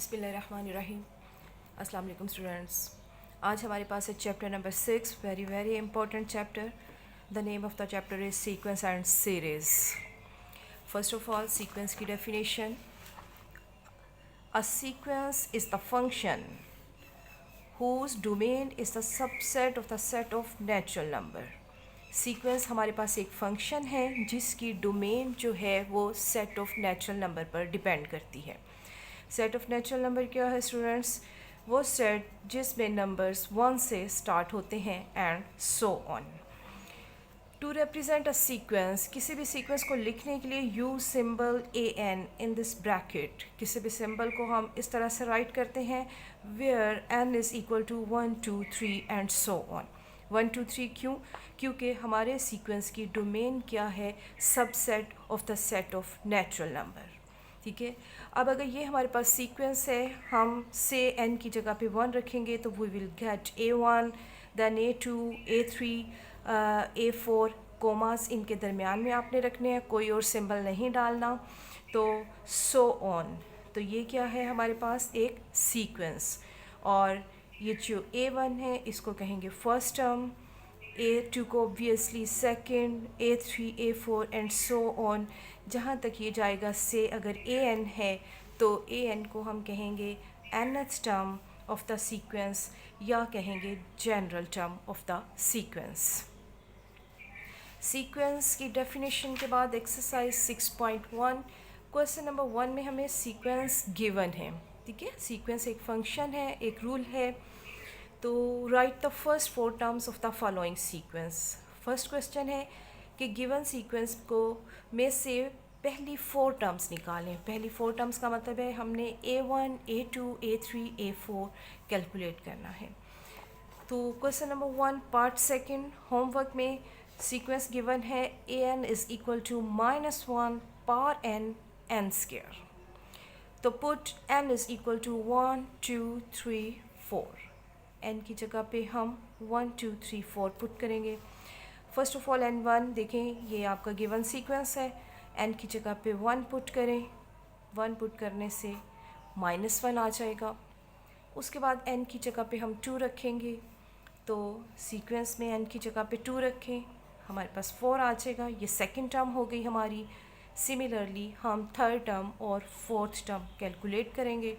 बिस्मिल्लाहिर्रहमानिर्रहीम। अस्सलाम वालेकुम स्टूडेंट्स। आज हमारे पास है chapter number 6, very very important chapter. The name of the chapter is sequence and series. First of all sequence की definition. A sequence is the function whose domain is the subset of the set of natural number। Sequence हमारे पास एक function है जिसकी domain जो है वो set of natural number पर depend करती है। सेट ऑफ नेचुरल नंबर क्या है स्टूडेंट्स? वो सेट जिसमें नंबर्स 1 से स्टार्ट होते हैं and so on. To represent a sequence, किसी भी सीक्वेंस को लिखने के लिए use symbol a n in this bracket. किसी भी सिंबल को हम इस तरह से राइट करते हैं where n is equal to 1 2 3 and so on. 1 2 3 क्यों? क्योंकि हमारे सीक्वेंस की डोमेन क्या है? Subset of the set of natural number. ठीक है। अब अगर ये हमारे पास सीक्वेंस है, हम से एन की जगह पे 1 रखेंगे तो we will get A1, then A2, A3, A4। Commas इनके दरमियान में आपने रखने हैं, कोई और सिंबल नहीं डालना। तो सो ऑन। तो ये क्या है हमारे पास? एक सीक्वेंस। और ये जो A1 है इसको कहेंगे फर्स्ट टर्म, A2 को obviously second, A3, A4 and so on. जहाँ तक ये जाएगा से अगर AN है तो AN को हम कहेंगे nth term of the sequence या कहेंगे general term of the sequence. Sequence की डेफिनेशन के बाद एक्सरसाइज 6.1 क्वेश्चन नंबर 1 में हमें सीक्वेंस गिवन है। ठीक है। सीक्वेंस एक फंक्शन है, एक रूल है। तो right the first 4 terms of the following sequence. First question है कि गिवन सीक्वेंस को में से पहली 4 टर्म्स निकालें। पहली 4 टर्म्स का मतलब है हमने A1, A2, A3, A4 calculate करना है। तो question number 1 part second homework में सीक्वेंस गिवन है AN is equal to -1 power n n square. तो put n is equal to 1 2 3 4। n की जगह पे हम 1 2 3 4 पुट करेंगे। फर्स्ट ऑफ ऑल n1 देखें, ये आपका गिवन सीक्वेंस है। n की जगह पे 1 पुट करें। 1 पुट करने से -1 आ जाएगा। उसके बाद n की जगह पे हम 2 रखेंगे। तो सीक्वेंस में n की जगह पे 2 रखें, हमारे पास 4 आ जाएगा। ये सेकंड टर्म हो गई हमारी। सिमिलरली हम थर्ड टर्म और फोर्थ टर्म कैलकुलेट करेंगे।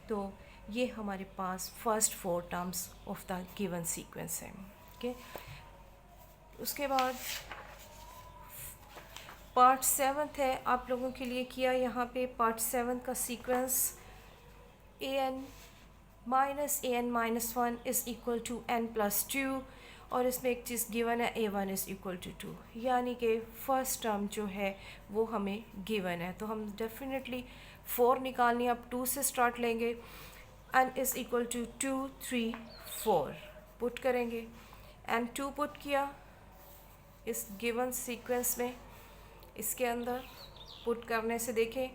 तो ये हमारे पास first 4 terms of the given sequence है। ओके। उसके बाद पार्ट 7 है आप लोगों के लिए किया यहाँ पे। पार्ट 7 का sequence an -1 is equal to n+2 और इसमें एक चीज़ गिवन है A1 इज़ इक्वल टू 2, यानी कि फर्स्ट टर्म जो है वो हमें गिवन है। तो हम डेफिनेटली 4 निकालनी, अब 2 से स्टार्ट लेंगे। n is equal to 2 3 4 put करेंगे। n 2 पुट किया इस गिवन सीक्वेंस में, इसके अंदर पुट करने से देखें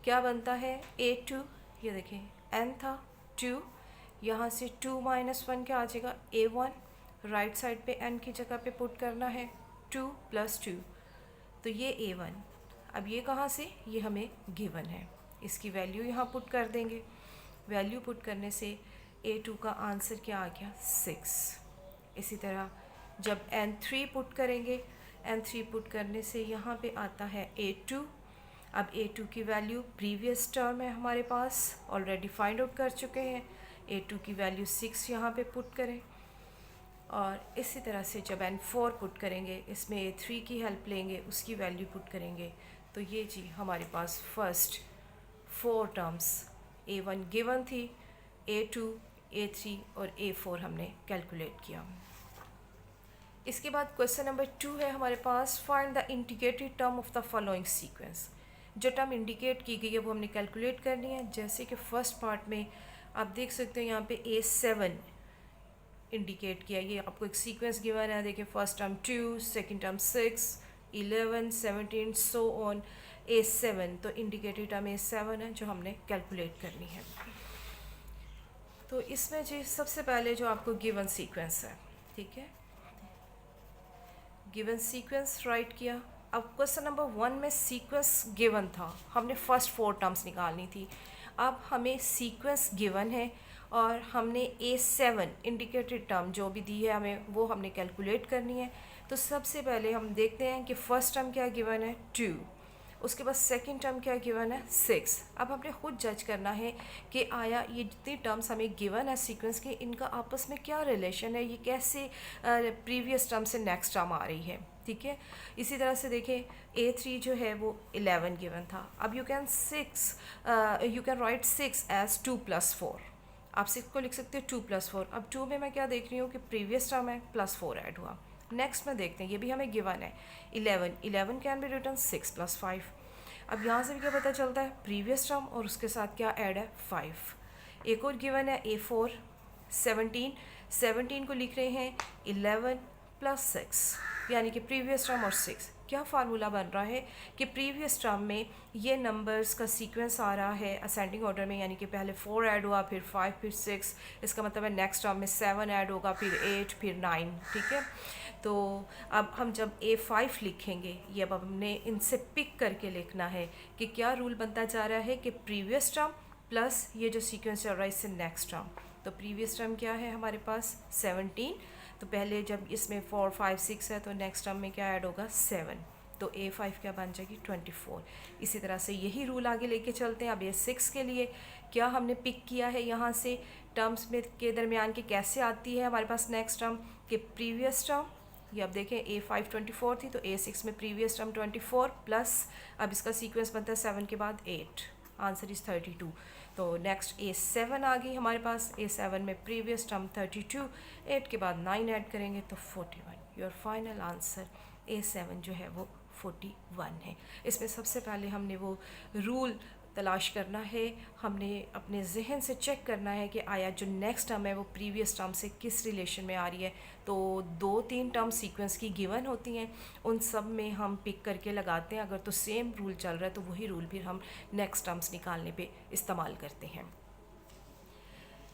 क्या बनता है। A2, ये देखें n था 2, यहाँ से 2 - 1 क्या आ जाएगा A1। राइट साइड पे n की जगह पे पुट करना है 2 + 2, तो ये A1। अब ये कहाँ से? ये हमें गिवन है, इसकी वैल्यू यहाँ पुट कर देंगे। वैल्यू पुट करने से A2 का आंसर क्या आ गया? 6। इसी तरह जब n3 पुट करेंगे, n3 पुट करने से यहाँ पे आता है A2। अब A2 की वैल्यू प्रीवियस टर्म है हमारे पास, ऑलरेडी फाइंड आउट कर चुके हैं। A2 की वैल्यू 6 यहाँ पे पुट करें। और इसी तरह से जब n4 पुट करेंगे, इसमें A3 की हेल्प लेंगे, उसकी वैल्यू पुट करेंगे। तो ये जी हमारे पास फर्स्ट 4 टर्म्स A1 गिवन थी, A2, A3 और A4 हमने कैलकुलेट किया। इसके बाद क्वेश्चन नंबर 2 है हमारे पास, find the indicated term of the following sequence. जो टर्म इंडिकेट की गई है वो हमने कैलकुलेट करनी है। जैसे कि फर्स्ट पार्ट में आप देख सकते हो यहाँ पे A7 इंडिकेट किया। ये आपको एक सीक्वेंस गिवन है, देखिए first term 2, second term 6, 11, 17 so on A7। तो इंडिकेटेड टर्म A7 है जो हमने कैलकुलेट करनी है। तो इसमें जी सबसे पहले जो आपको गिवन सीक्वेंस है, ठीक है, गिवन सीक्वेंस राइट किया। अब क्वेश्चन नंबर 1 में सीक्वेंस गिवन था, हमने फर्स्ट 4 टर्म्स निकालनी थी। अब हमें सीक्वेंस गिवन है और हमने A7 इंडिकेटेड टर्म जो भी दी है हमें वो हमने कैलकुलेट करनी है। तो सबसे पहले हम देखते हैं कि फर्स्ट टर्म क्या गिवन है 2, उसके बाद सेकंड टर्म क्या गिवन है 6। अब हमने खुद जज करना है कि आया ये जितनी टर्म्स हमें गिवन है सीक्वेंस के, इनका आपस में क्या रिलेशन है, ये कैसे प्रीवियस टर्म से नेक्स्ट टर्म आ रही है। ठीक है, इसी तरह से देखें A3 जो है वो 11 गिवन था। अब यू कैन राइट 6 एज 2 + 4। आप 6 को लिख सकते हो 2 + 4। अब 2 में मैं क्या देख रही हूँ कि प्रीवियस टर्म है +4 ऐड हुआ। नेक्स्ट में देखते हैं, ये भी हमें गिवन है 11 कैन बी रिटर्न 6 + 5। अब यहाँ से भी क्या पता चलता है प्रीवियस टर्म और उसके साथ क्या ऐड है 5। एक और गिवन है A4 17 को लिख रहे हैं 11 + 6 यानी कि प्रीवियस टर्म और 6। क्या फार्मूला बन रहा है कि प्रीवियस टर्म में ये नंबर्स का सीक्वेंस आ रहा है असेंडिंग ऑर्डर में, यानी कि पहले 4 ऐड हुआ, फिर 5, फिर 6। इसका मतलब है नेक्स्ट टर्म में 7 ऐड होगा, फिर 8, फिर 9। ठीक है, तो अब हम जब A5 लिखेंगे, ये अब हमने इनसे पिक करके लिखना है कि क्या रूल बनता जा रहा है कि प्रीवियस टर्म प्लस ये जो सीक्वेंस चल रहा है इससे नेक्स्ट टर्म। तो प्रीवियस टर्म क्या है हमारे पास 17, तो पहले जब इसमें 4, 5, 6 है तो नेक्स्ट टर्म में क्या ऐड होगा 7, तो A5 क्या बन जाएगी 24। इसी तरह से यही रूल आगे लेके चलते हैं। अब A6 के लिए क्या हमने पिक किया है यहाँ से टर्म्स में के दरमियान की कैसे आती है हमारे पास नेक्स्ट टर्म के प्रीवियस टर्म। ये अब देखें A5 24 थी तो A6 में प्रीवियस टर्म 24 प्लस अब इसका सीक्वेंस बनता है 7 के बाद 8, आंसर इज़ 32। तो नेक्स्ट A7 आ गई हमारे पास। A7 में प्रीवियस टर्म 32, 8 के बाद 9 ऐड करेंगे तो 41। योर फाइनल आंसर A7 जो है वो 41 है। इसमें सबसे पहले हमने वो रूल तलाश करना है, हमने अपने जहन से चेक करना है कि आया जो नेक्स्ट टर्म है वो प्रीवियस टर्म से किस रिलेशन में आ रही है। तो 2-3 टर्म सीक्वेंस की गिवन होती हैं, उन सब में हम पिक करके लगाते हैं। अगर तो सेम रूल चल रहा है तो वही रूल फिर हम नेक्स्ट टर्म्स निकालने पे इस्तेमाल करते हैं।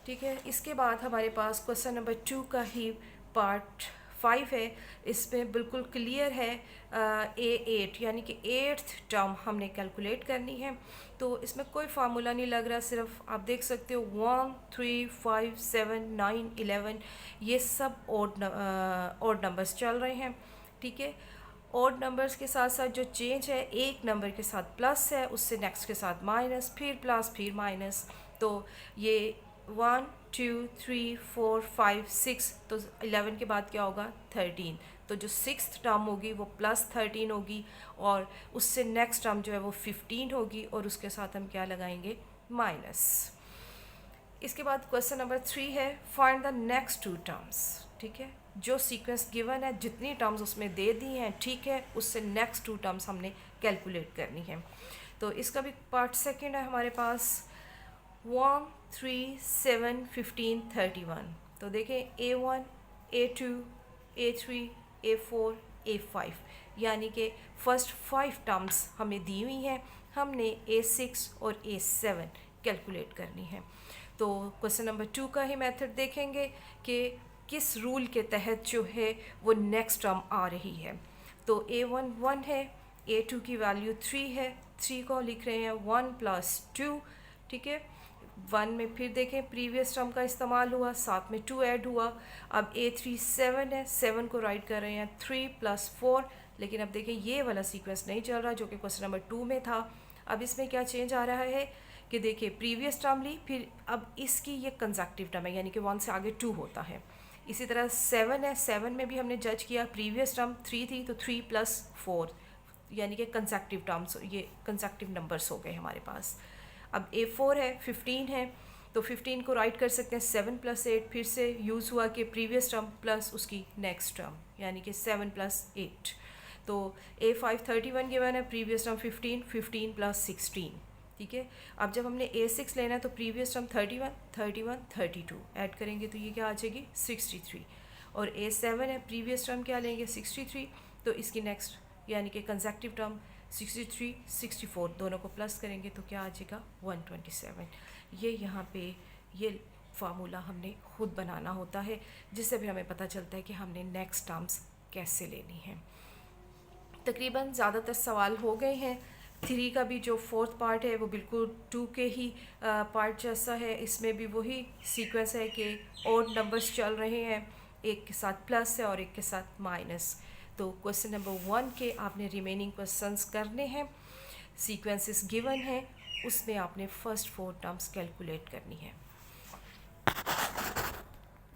ठीक है, इसके बाद हमारे पास क्वेश्चन नंबर 2 का ही पार्ट 5 है। इसमें बिल्कुल क्लियर है A8 यानी कि 8th टर्म हमने कैलकुलेट करनी है। तो इसमें कोई फार्मूला नहीं लग रहा, सिर्फ आप देख सकते हो 1, 3, 5, 7, 9, 11 ये सब ऑड नंबर्स चल रहे हैं। ठीक है, ऑड नंबर्स के साथ साथ जो चेंज है, एक नंबर के साथ प्लस है, उससे नेक्स्ट के साथ माइनस, फिर प्लस, फिर माइनस। तो ये 1, 2, 3, 4, 5, 6, तो 11 के बाद क्या होगा 13। तो जो 6th टर्म होगी वो +13 होगी और उससे नेक्स्ट टर्म जो है वो 15 होगी और उसके साथ हम क्या लगाएंगे माइनस। इसके बाद क्वेश्चन नंबर 3 है फाइंड द नेक्स्ट 2 टर्म्स। ठीक है, जो सीक्वेंस गिवन है जितनी टर्म्स उसमें दे दी हैं, ठीक है, उससे नेक्स्ट 2 टर्म्स हमने कैलकुलेट करनी है। तो इसका भी पार्ट 2 है हमारे पास 1, 3, 7, 15, 31। तो देखें A1, A2, A3, A4, A5 यानी कि फर्स्ट 5 टर्म्स हमें दी हुई हैं, हमने A6 और A7 कैलकुलेट करनी है। तो क्वेश्चन नंबर 2 का ही मेथड देखेंगे कि किस रूल के तहत जो है वो नेक्स्ट टर्म आ रही है। तो A1 1 है, A2 की वैल्यू 3 है, 3 को लिख रहे हैं 1 + 2। ठीक है, 1 में फिर देखें प्रीवियस टर्म का इस्तेमाल हुआ, साथ में 2 ऐड हुआ। अब A3 7 है, 7 को राइट कर रहे हैं 3 + 4। लेकिन अब देखें ये वाला सीक्वेंस नहीं चल रहा जो कि क्वेश्चन नंबर 2 में था। अब इसमें क्या चेंज आ रहा है कि देखिए प्रीवियस टर्म ली, फिर अब इसकी ये कंसेक्टिव टर्म है यानी कि 1 से आगे 2 होता है। इसी तरह 7 है, 7 में भी हमने जज किया प्रीवियस टर्म 3 थी तो 3 + 4 यानी कि कंसेक्टिव टर्म्स, ये कंसेक्टिव नंबर्स हो गए हमारे पास। अब A4 है, 15 है, तो 15 को राइट कर सकते हैं 7 + 8। फिर से यूज़ हुआ कि प्रीवियस टर्म प्लस उसकी नेक्स्ट टर्म यानी कि 7 + 8। तो A5 31 गिवन है, प्रीवियस टर्म 15, 15 + 16। ठीक है, अब जब हमने A6 लेना है तो प्रीवियस टर्म 31, 31, 32 ऐड करेंगे तो ये क्या आ जाएगी 63। और A7 है, प्रीवियस टर्म क्या लेंगे 63, तो इसकी नेक्स्ट यानी कि कंसेक्टिव टर्म 63, 64 दोनों को प्लस करेंगे तो क्या आ जाएगा 127। ये यहाँ पे ये फार्मूला हमने खुद बनाना होता है, जिससे फिर हमें पता चलता है कि हमने नेक्स्ट टर्म्स कैसे लेनी है। तकरीबन ज़्यादातर सवाल हो गए हैं, 3 का भी जो फोर्थ पार्ट है वो बिल्कुल 2 के ही पार्ट जैसा है। इसमें भी वही सीक्वेंस है कि ऑड नंबर्स चल रहे हैं, एक के साथ प्लस है और एक के साथ माइनस। तो क्वेश्चन नंबर 1 के आपने रिमेनिंग क्वेश्चंस करने हैं, सीक्वेंसेस गिवन है, उसमें आपने फर्स्ट 4 टर्म्स कैलकुलेट करनी है।